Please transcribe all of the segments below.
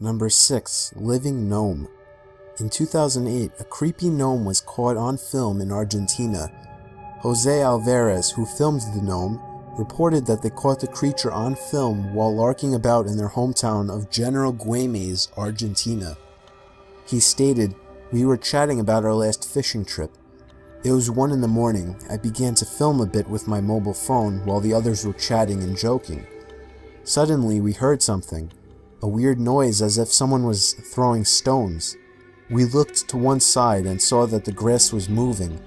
Number 6. Living Gnome. In 2008, a creepy gnome was caught on film in Argentina. Jose Alvarez, who filmed the gnome, reported that they caught the creature on film while larking about in their hometown of General Güemes, Argentina. He stated, "We were chatting about our last fishing trip. It was 1 in the morning. I began to film a bit with my mobile phone while the others were chatting and joking. Suddenly we heard something, a weird noise as if someone was throwing stones. We looked to one side and saw that the grass was moving.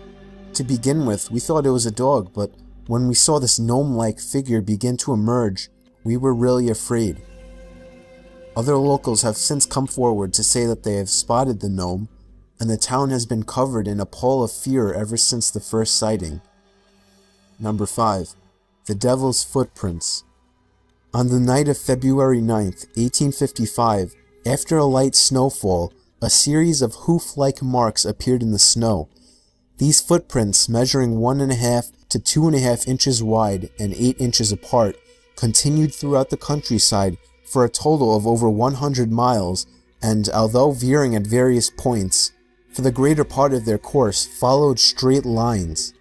To begin with, we thought it was a dog, but when we saw this gnome-like figure begin to emerge, we were really afraid." Other locals have since come forward to say that they have spotted the gnome, and the town has been covered in a pall of fear ever since the first sighting. Number 5. The Devil's Footprints. On the night of February 9th, 1855, after a light snowfall, a series of hoof-like marks appeared in the snow. These footprints, measuring 1.5 to 2.5 inches wide and 8 inches apart, continued throughout the countryside for a total of over 100 miles, and although veering at various points, for the greater part of their course followed straight lines.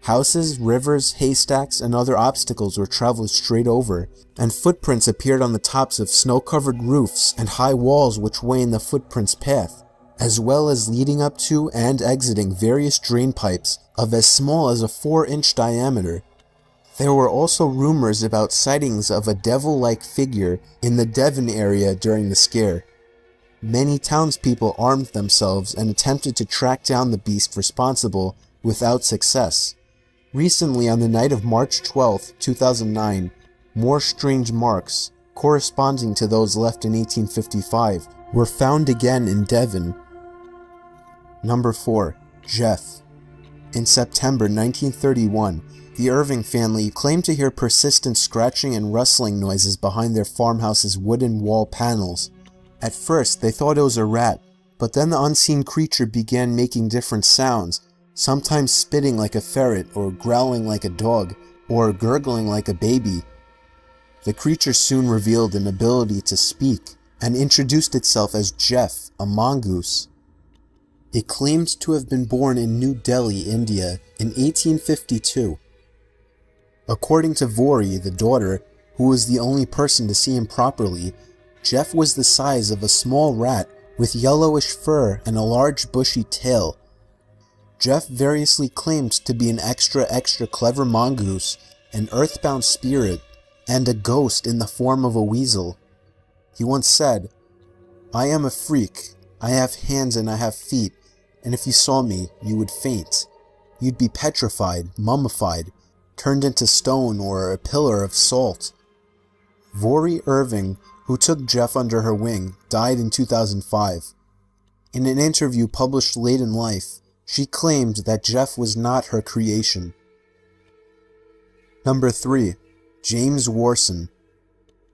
Houses, rivers, haystacks, and other obstacles were traveled straight over, and footprints appeared on the tops of snow-covered roofs and high walls which lay in the footprints' path, as well as leading up to and exiting various drain pipes of as small as a 4-inch diameter. There were also rumors about sightings of a devil-like figure in the Devon area during the scare. Many townspeople armed themselves and attempted to track down the beast responsible without success. Recently, on the night of March 12, 2009, more strange marks, corresponding to those left in 1855, were found again in Devon. Number 4. Jeff. In September 1931, the Irving family claimed to hear persistent scratching and rustling noises behind their farmhouse's wooden wall panels. At first, they thought it was a rat, but then the unseen creature began making different sounds, sometimes spitting like a ferret, or growling like a dog, or gurgling like a baby. The creature soon revealed an ability to speak, and introduced itself as Jeff, a mongoose. It claimed to have been born in New Delhi, India, in 1852. According to Vori, the daughter, who was the only person to see him properly, Jeff was the size of a small rat with yellowish fur and a large bushy tail. Jeff variously claimed to be an extra clever mongoose, an earthbound spirit, and a ghost in the form of a weasel. He once said, "I am a freak. I have hands and I have feet, and if you saw me, you would faint. You'd be petrified, mummified, turned into stone or a pillar of salt." Vori Irving, who took Jeff under her wing, died in 2005. In an interview published late in life, she claimed that Jeff was not her creation. Number 3. James Warson.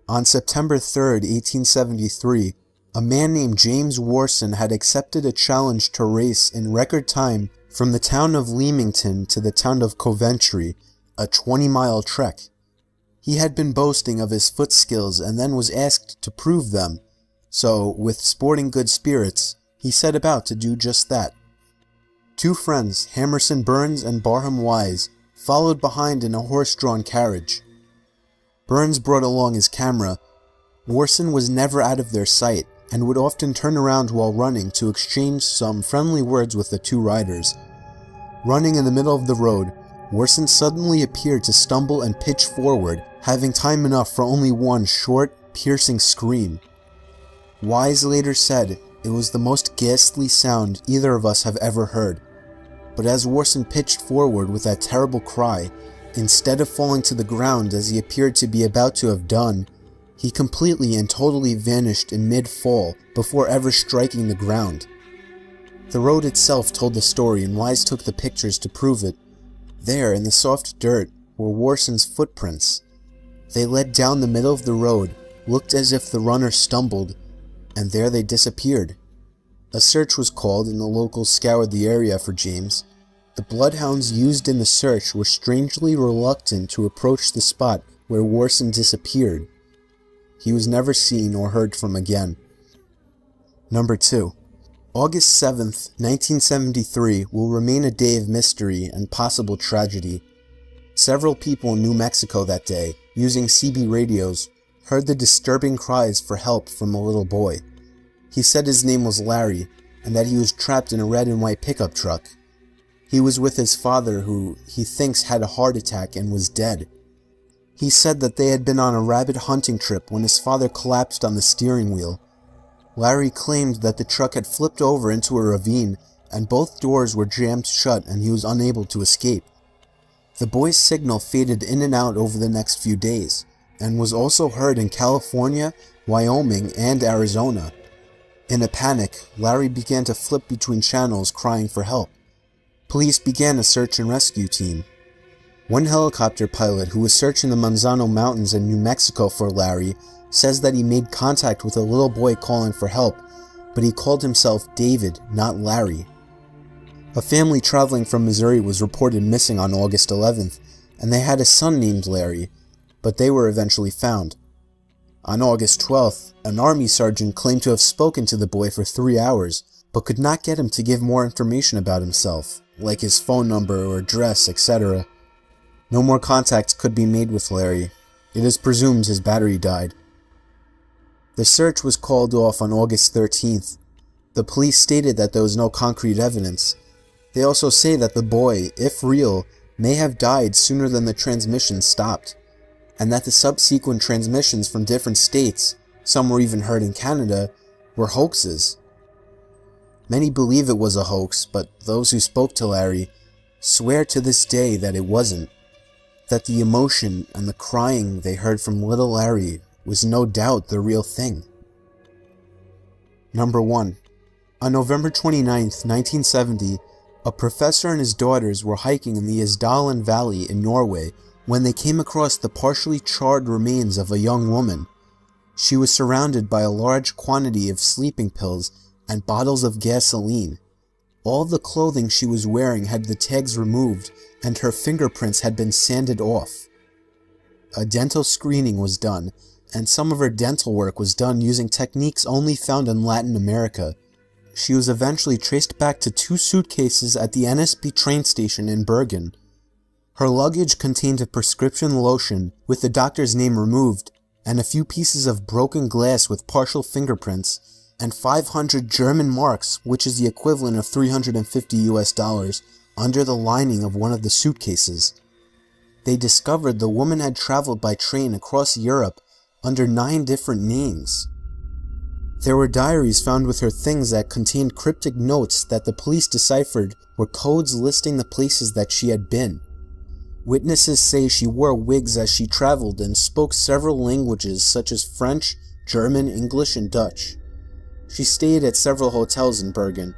On September 3, 1873, a man named James Warson had accepted a challenge to race in record time from the town of Leamington to the town of Coventry, a 20-mile trek. He had been boasting of his foot skills and then was asked to prove them, so, with sporting good spirits, he set about to do just that. 2 friends, Hammerson Burns and Barham Wise, followed behind in a horse-drawn carriage. Burns brought along his camera. Warson was never out of their sight, and would often turn around while running to exchange some friendly words with the 2 riders. Running in the middle of the road, Warson suddenly appeared to stumble and pitch forward, having time enough for only one short, piercing scream. Wise later said it was the most ghastly sound either of us have ever heard. But as Warson pitched forward with that terrible cry, instead of falling to the ground as he appeared to be about to have done, he completely and totally vanished in mid-fall before ever striking the ground. The road itself told the story, and Wise took the pictures to prove it. There, in the soft dirt, were Warson's footprints. They led down the middle of the road, looked as if the runner stumbled, and there they disappeared. A search was called and the locals scoured the area for James. The bloodhounds used in the search were strangely reluctant to approach the spot where Warson disappeared. He was never seen or heard from again. Number 2. August 7th, 1973 will remain a day of mystery and possible tragedy. Several people in New Mexico that day, using CB radios, heard the disturbing cries for help from a little boy. He said his name was Larry, and that he was trapped in a red and white pickup truck. He was with his father, who he thinks had a heart attack and was dead. He said that they had been on a rabbit hunting trip when his father collapsed on the steering wheel. Larry claimed that the truck had flipped over into a ravine and both doors were jammed shut and he was unable to escape. The boy's signal faded in and out over the next few days, and was also heard in California, Wyoming, and Arizona. In a panic, Larry began to flip between channels crying for help. Police began a search and rescue team. One helicopter pilot who was searching the Manzano Mountains in New Mexico for Larry says that he made contact with a little boy calling for help, but he called himself David, not Larry. A family traveling from Missouri was reported missing on August 11th, and they had a son named Larry, but they were eventually found. On August 12th, an Army sergeant claimed to have spoken to the boy for 3 hours, but could not get him to give more information about himself, like his phone number or address, etc. No more contact could be made with Larry. It is presumed his battery died. The search was called off on August 13th. The police stated that there was no concrete evidence. They also say that the boy, if real, may have died sooner than the transmission stopped, and that the subsequent transmissions from different states, some were even heard in Canada, were hoaxes. Many believe it was a hoax, but those who spoke to Larry swear to this day that it wasn't, that the emotion and the crying they heard from little Larry was no doubt the real thing. Number 1. On November 29th, 1970, a professor and his daughters were hiking in the Isdalen Valley in Norway when they came across the partially charred remains of a young woman. She was surrounded by a large quantity of sleeping pills and bottles of gasoline. All the clothing she was wearing had the tags removed, and her fingerprints had been sanded off. A dental screening was done, and some of her dental work was done using techniques only found in Latin America. She was eventually traced back to 2 suitcases at the NSB train station in Bergen. Her luggage contained a prescription lotion with the doctor's name removed, and a few pieces of broken glass with partial fingerprints, and 500 German marks, which is the equivalent of $350 under the lining of one of the suitcases. They discovered the woman had traveled by train across Europe under 9 different names. There were diaries found with her things that contained cryptic notes that the police deciphered were codes listing the places that she had been. Witnesses say she wore wigs as she traveled and spoke several languages such as French, German, English, and Dutch. She stayed at several hotels in Bergen.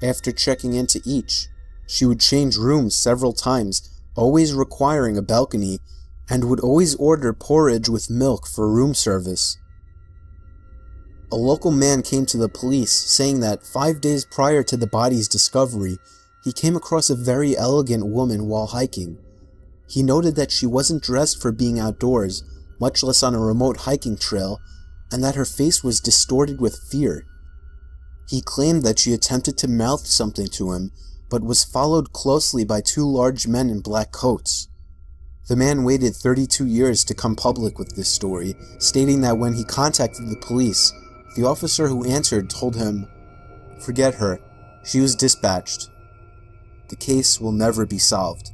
After checking into each, she would change rooms several times, always requiring a balcony, and would always order porridge with milk for room service. A local man came to the police saying that 5 days prior to the body's discovery, he came across a very elegant woman while hiking. He noted that she wasn't dressed for being outdoors, much less on a remote hiking trail, and that her face was distorted with fear. He claimed that she attempted to mouth something to him, but was followed closely by 2 large men in black coats. The man waited 32 years to come public with this story, stating that when he contacted the police, the officer who answered told him, "Forget her, she was dispatched. The case will never be solved."